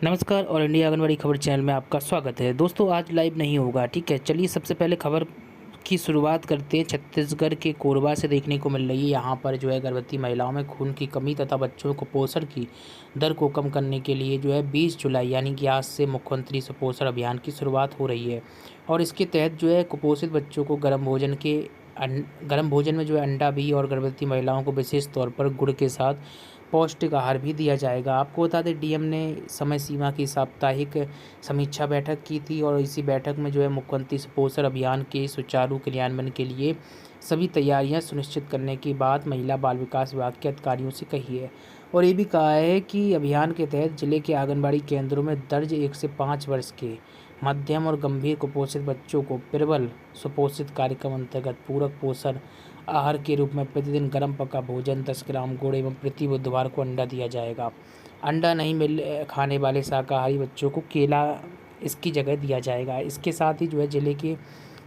नमस्कार और इंडिया आंगनवाड़ी खबर चैनल में आपका स्वागत है। दोस्तों आज लाइव नहीं होगा, ठीक है। चलिए सबसे पहले खबर की शुरुआत करते हैं। छत्तीसगढ़ के कोरबा से देखने को मिल रही है, यहाँ पर जो है गर्भवती महिलाओं में खून की कमी तथा बच्चों को पोषण की दर को कम करने के लिए जो है 20 जुलाई यानी कि आज से मुख्यमंत्री सुपोषण अभियान की शुरुआत हो रही है। और इसके तहत जो है कुपोषित बच्चों को गर्म भोजन में जो है अंडा भी और गर्भवती महिलाओं को विशेष तौर पर गुड़ के साथ पौष्टिक आहार भी दिया जाएगा। आपको बता दें डीएम ने समय सीमा की साप्ताहिक समीक्षा बैठक की थी और इसी बैठक में जो है मुख्यमंत्री सुपोषण अभियान के सुचारू क्रियान्वयन के लिए सभी तैयारियां सुनिश्चित करने की बात महिला बाल विकास विभाग के अधिकारियों से कही है। और ये भी कहा है कि अभियान के तहत जिले के आंगनबाड़ी केंद्रों में दर्ज 1 से 5 वर्ष के मध्यम और गंभीर कुपोषित बच्चों को प्रबल सुपोषित कार्यक्रम अंतर्गत पूरक पोषण आहार के रूप में प्रतिदिन गर्म पका भोजन 10 ग्राम गुड़ एवं प्रति बुधवार को अंडा दिया जाएगा। अंडा नहीं मिल खाने वाले शाकाहारी बच्चों को केला इसकी जगह दिया जाएगा। इसके साथ ही जो है जिले के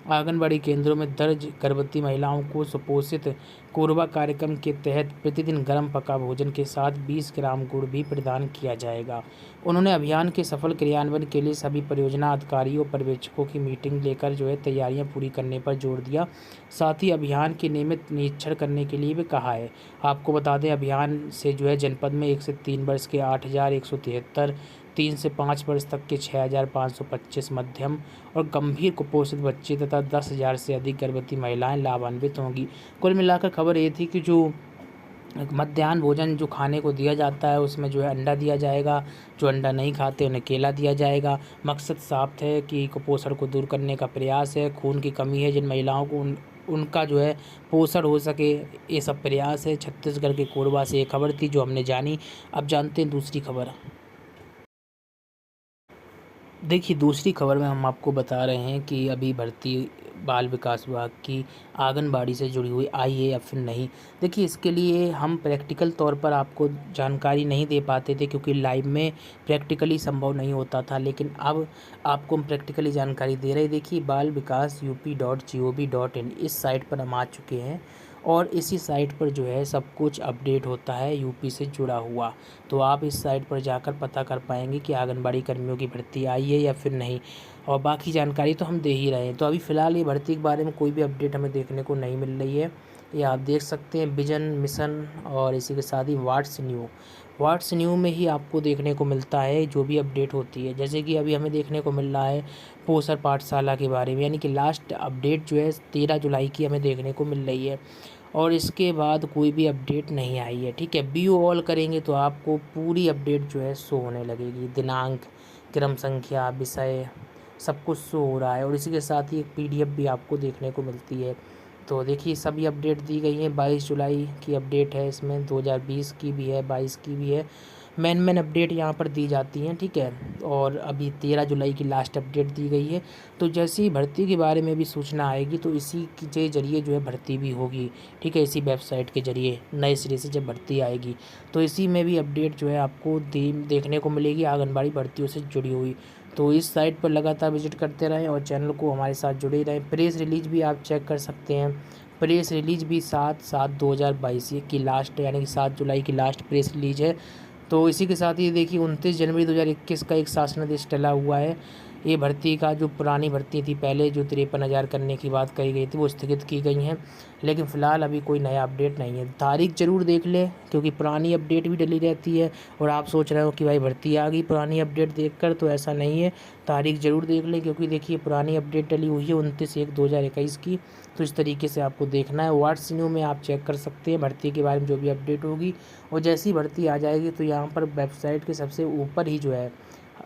आंगनबाड़ी केंद्रों में दर्ज गर्भवती महिलाओं को सुपोषित कोरबा कार्यक्रम के तहत प्रतिदिन गर्म पका भोजन के साथ 20 ग्राम गुड़ भी प्रदान किया जाएगा। उन्होंने अभियान के सफल क्रियान्वयन के लिए सभी परियोजना अधिकारियों पर्यवेक्षकों की मीटिंग लेकर जो है तैयारियां पूरी करने पर जोर दिया। साथ ही अभियान के नियमित निरीक्षण करने के लिए भी कहा है। आपको बता दें अभियान से जो है जनपद में 1 से 3 वर्ष के 8,173, 3 से 5 वर्ष तक के 6,525 मध्यम और गंभीर कुपोषित बच्चे तथा 10,000 से अधिक गर्भवती महिलाएं लाभान्वित होंगी। कुल मिलाकर खबर ये थी कि जो मध्याह्न भोजन जो खाने को दिया जाता है उसमें जो है अंडा दिया जाएगा। जो अंडा नहीं खाते उन्हें केला दिया जाएगा। मकसद साफ है कि कुपोषण को दूर करने का प्रयास है। खून की कमी है जिन महिलाओं को उनका जो है पोषण हो सके, ये सब प्रयास है। छत्तीसगढ़ के कोरबा से ये खबर थी जो हमने जानी। अब जानते हैं दूसरी खबर। देखिए दूसरी खबर में हम आपको बता रहे हैं कि अभी भर्ती बाल विकास विभाग की आंगनबाड़ी से जुड़ी हुई आई है या फिर नहीं। देखिए इसके लिए हम प्रैक्टिकल तौर पर आपको जानकारी नहीं दे पाते थे क्योंकि लाइव में प्रैक्टिकली संभव नहीं होता था, लेकिन अब आपको हम प्रैक्टिकली जानकारी दे रहे हैं। देखिए बाल विकास UP.gov.in इस साइट पर हम आ चुके हैं और इसी साइट पर जो है सब कुछ अपडेट होता है यूपी से जुड़ा हुआ। तो आप इस साइट पर जाकर पता कर पाएंगे कि आंगनबाड़ी कर्मियों की भर्ती आई है या फिर नहीं, और बाकी जानकारी तो हम दे ही रहे हैं। तो अभी फ़िलहाल ये भर्ती के बारे में कोई भी अपडेट हमें देखने को नहीं मिल रही है। ये आप देख सकते हैं विजन मिशन और इसी के साथ ही व्हाट्स न्यू में ही आपको देखने को मिलता है जो भी अपडेट होती है। जैसे कि अभी हमें देखने को मिल रहा है पोषण पाठशाला के बारे में, यानी कि लास्ट अपडेट जो है 13 जुलाई की हमें देखने को मिल रही है और इसके बाद कोई भी अपडेट नहीं आई है। ठीक है, व्यू ऑल करेंगे तो आपको पूरी अपडेट जो है शो होने लगेगी। दिनांक, क्रम संख्या, विषय सब कुछ शो हो रहा है और इसी के साथ ही एक PDF भी आपको देखने को मिलती है। तो देखिए सभी अपडेट दी गई हैं। 22 जुलाई की अपडेट है, इसमें 2020 की भी है, 22 की भी है। मेन अपडेट यहाँ पर दी जाती हैं। ठीक है, और अभी 13 जुलाई की लास्ट अपडेट दी गई है। तो जैसे ही भर्ती के बारे में भी सूचना आएगी तो इसी के जरिए जो है भर्ती भी होगी। ठीक है, इसी वेबसाइट के जरिए नए सिरे से जब भर्ती आएगी तो इसी में भी अपडेट जो है आपको देखने को मिलेगी आंगनबाड़ी भर्तियों से जुड़ी हुई। तो इस साइट पर लगातार विजिट करते रहें और चैनल को हमारे साथ जुड़े रहें। प्रेस रिलीज भी आप चेक कर सकते हैं। प्रेस रिलीज भी 7/7/2022 की लास्ट यानी कि 7 जुलाई की लास्ट प्रेस रिलीज है। तो इसी के साथ ही देखिए 29 जनवरी 2021 का एक शासनादेश टला हुआ है। ये भर्ती का जो पुरानी भर्ती थी पहले जो 53,000 करने की बात कही गई थी वो स्थगित की गई हैं, लेकिन फ़िलहाल अभी कोई नया अपडेट नहीं है। तारीख ज़रूर देख लें क्योंकि पुरानी अपडेट भी डली रहती है और आप सोच रहे हो कि भाई भर्ती आ गई पुरानी अपडेट देखकर, तो ऐसा नहीं है। तारीख ज़रूर देख लें क्योंकि देखिए पुरानी अपडेट डली हुई है 29/1/2021 की। तो इस तरीके से आपको देखना है। व्हाट्स न्यू में आप चेक कर सकते हैं भर्ती के बारे में जो भी अपडेट होगी, और जैसी भर्ती आ जाएगी तो यहाँ पर वेबसाइट के सबसे ऊपर ही जो है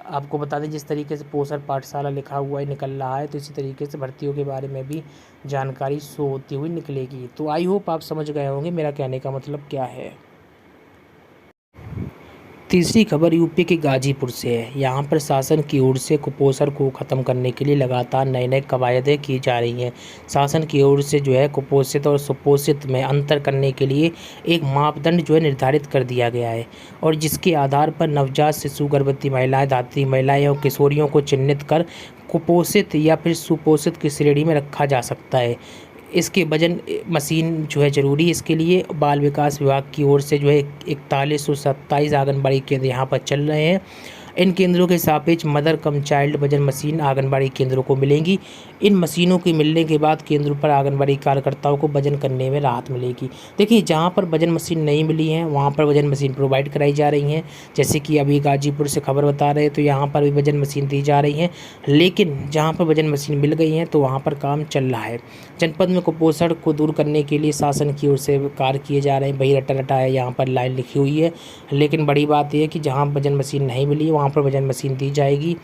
आपको बता दें, जिस तरीके से पोषण पाठशाला लिखा हुआ है निकल रहा है, तो इसी तरीके से भर्तियों के बारे में भी जानकारी शो होती हुई निकलेगी। तो आई होप आप समझ गए होंगे मेरा कहने का मतलब क्या है। तीसरी खबर यूपी के गाजीपुर से है। यहाँ पर शासन की ओर से कुपोषण को ख़त्म करने के लिए लगातार नए कवायदें की जा रही हैं। शासन की ओर से जो है कुपोषित और सुपोषित में अंतर करने के लिए एक मापदंड जो है निर्धारित कर दिया गया है और जिसके आधार पर नवजात शिशु, गर्भवती महिलाएं, धात्री महिलाएं और किशोरियों को चिन्हित कर कुपोषित या फिर सुपोषित की श्रेणी में रखा जा सकता है। इसके वजन मशीन जो है ज़रूरी, इसके लिए बाल विकास विभाग की ओर से जो है 4127 आंगनबाड़ी केंद्र यहाँ पर चल रहे हैं। इन केंद्रों के सापेक्ष मदर कम चाइल्ड वजन मशीन आंगनबाड़ी केंद्रों को मिलेंगी। इन मशीनों के मिलने के बाद केंद्रों पर आंगनबाड़ी कार्यकर्ताओं को वजन करने में राहत मिलेगी। देखिए, जहाँ पर वजन मशीन नहीं मिली है वहाँ पर वजन मशीन प्रोवाइड कराई जा रही हैं। जैसे कि अभी गाजीपुर से खबर बता रहे हैं तो यहाँ पर भी वजन मशीन दी जा रही हैं, लेकिन जहाँ पर वजन मशीन मिल गई हैं तो वहाँ पर काम चल रहा है। जनपद में कुपोषण को दूर करने के लिए शासन की ओर से कार्य किए जा रहे हैं। वही रटा रटा है, यहाँ पर लाइन लिखी हुई है, लेकिन बड़ी बात यह है कि जहाँ वजन मशीन नहीं मिली वहाँ पर वजन मशीन दी जाएगी।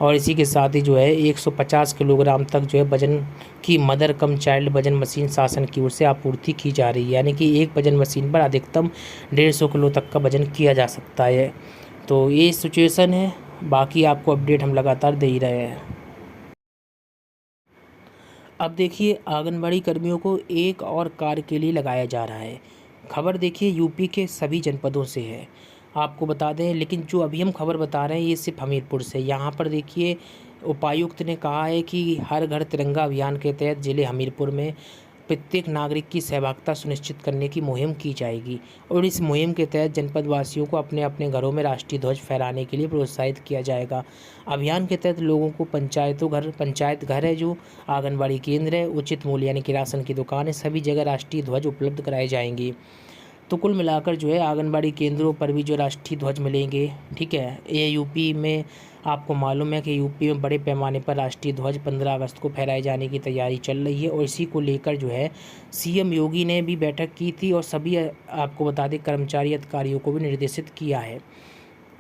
और इसी के साथ ही जो है 150 किलोग्राम तक जो है वजन की मदर कम चाइल्ड वजन मशीन शासन की ओर से आपूर्ति की जा रही है, यानी कि एक वजन मशीन पर अधिकतम 150 किलो तक का वजन किया जा सकता है। तो ये सिचुएशन है, बाकी आपको अपडेट हम लगातार दे ही रहे हैं। अब देखिए, आंगनबाड़ी कर्मियों को एक और कार्य के लिए लगाया जा रहा है। खबर देखिए यूपी के सभी जनपदों से है, आपको बता दें, लेकिन जो अभी हम खबर बता रहे हैं ये सिर्फ हमीरपुर से। यहाँ पर देखिए उपायुक्त ने कहा है कि हर घर तिरंगा अभियान के तहत जिले हमीरपुर में प्रत्येक नागरिक की सहभागिता सुनिश्चित करने की मुहिम की जाएगी और इस मुहिम के तहत जनपद वासियों को अपने अपने घरों में राष्ट्रीय ध्वज फहराने के लिए प्रोत्साहित किया जाएगा। अभियान के तहत लोगों को पंचायत घर है, जो आंगनबाड़ी केंद्र है, उचित मूल्य यानी कि राशन की दुकान है, सभी जगह राष्ट्रीय ध्वज उपलब्ध कराए जाएंगे। तो कुल मिलाकर जो है आंगनबाड़ी केंद्रों पर भी जो राष्ट्रीय ध्वज मिलेंगे, ठीक है। ये यूपी में आपको मालूम है कि यूपी में बड़े पैमाने पर राष्ट्रीय ध्वज 15 अगस्त को फहराए जाने की तैयारी चल रही है और इसी को लेकर जो है सीएम योगी ने भी बैठक की थी और सभी आपको बता दें कर्मचारी अधिकारियों को भी निर्देशित किया है।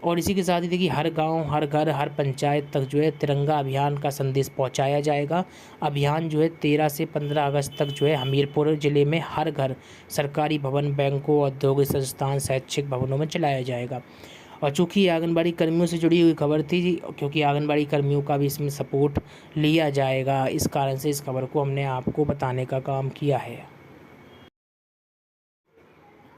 और इसी के साथ ही देखिए हर गांव, हर घर, हर पंचायत तक जो है तिरंगा अभियान का संदेश पहुंचाया जाएगा। अभियान जो है 13 से 15 अगस्त तक जो है हमीरपुर ज़िले में हर घर, सरकारी भवन, बैंकों, औद्योगिक संस्थान, शैक्षिक भवनों में चलाया जाएगा। और चूँकि आंगनबाड़ी कर्मियों से जुड़ी हुई खबर थी, क्योंकि आंगनबाड़ी कर्मियों का भी इसमें सपोर्ट लिया जाएगा, इस कारण से इस खबर को हमने आपको बताने का काम किया है।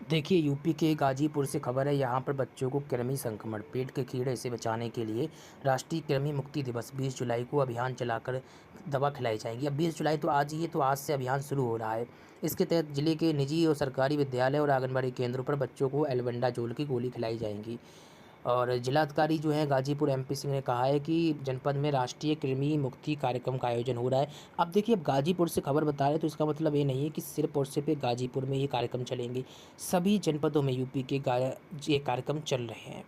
देखिए यूपी के गाजीपुर से खबर है, यहाँ पर बच्चों को कृमि संक्रमण, पेट के कीड़े से बचाने के लिए राष्ट्रीय कृमि मुक्ति दिवस 20 जुलाई को अभियान चलाकर दवा खिलाई जाएगी। अब 20 जुलाई तो आज ही है, तो आज से अभियान शुरू हो रहा है। इसके तहत जिले के निजी और सरकारी विद्यालय और आंगनबाड़ी केंद्रों पर बच्चों को एल्बेंडाजोल की गोली खिलाई जाएंगी। और जिलाधिकारी जो है गाजीपुर एमपी सिंह ने कहा है कि जनपद में राष्ट्रीय कृमि मुक्ति कार्यक्रम का आयोजन हो रहा है। अब देखिए, अब गाजीपुर से खबर बता रहे हैं तो इसका मतलब ये नहीं है कि सिर्फ और सिर्फ गाजीपुर में ये कार्यक्रम चलेंगे, सभी जनपदों में यूपी के ये कार्यक्रम चल रहे हैं।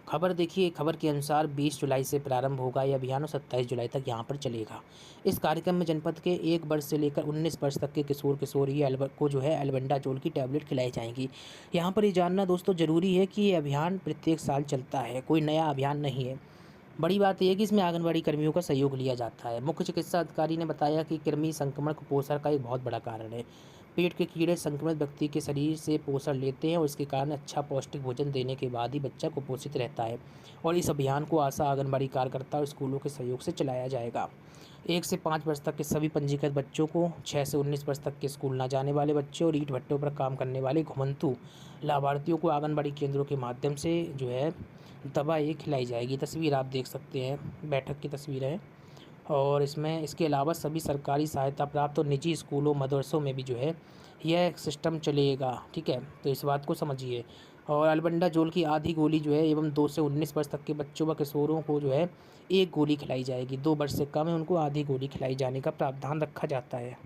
खबर देखिए, खबर के अनुसार 20 जुलाई से प्रारंभ होगा यह अभियान और 27 जुलाई तक यहाँ पर चलेगा। इस कार्यक्रम में जनपद के 1 वर्ष से लेकर 19 वर्ष तक के किशोर किशोरी को जो है एल्बेंडाजोल की टैबलेट खिलाई जाएंगी। यहाँ पर ये जानना दोस्तों ज़रूरी है कि ये अभियान प्रत्येक साल चलता है, कोई नया अभियान नहीं है। बड़ी बात यह है कि इसमें आंगनबाड़ी कर्मियों का सहयोग लिया जाता है। मुख्य चिकित्सा अधिकारी ने बताया कि कृमि संक्रमण कुपोषण का एक बहुत बड़ा कारण है। पेट के कीड़े संक्रमित व्यक्ति के शरीर से पोषण लेते हैं और इसके कारण अच्छा पौष्टिक भोजन देने के बाद ही बच्चा कुपोषित रहता है। और इस अभियान को आशा, आंगनबाड़ी कार्यकर्ता और स्कूलों के सहयोग से चलाया जाएगा। 1 से 5 वर्ष तक के सभी पंजीकृत बच्चों को, 6 से 19 वर्ष तक के स्कूल न जाने वाले बच्चों और ईंट भट्टों पर काम करने वाले घुमंतु लाभार्थियों को आंगनबाड़ी केंद्रों के माध्यम से जो है दवा ये खिलाई जाएगी। तस्वीर आप देख सकते हैं, बैठक की तस्वीर है। और इसमें इसके अलावा सभी सरकारी सहायता प्राप्त और निजी स्कूलों, मदरसों में भी जो है यह सिस्टम चलेगा, ठीक है। तो इस बात को समझिए। और एल्बेंडाजोल की आधी गोली जो है एवं 2 से 19 वर्ष तक के बच्चों व किशोरों को जो है 1 गोली खिलाई जाएगी। 2 वर्ष से कम है उनको आधी गोली खिलाई जाने का प्रावधान रखा जाता है।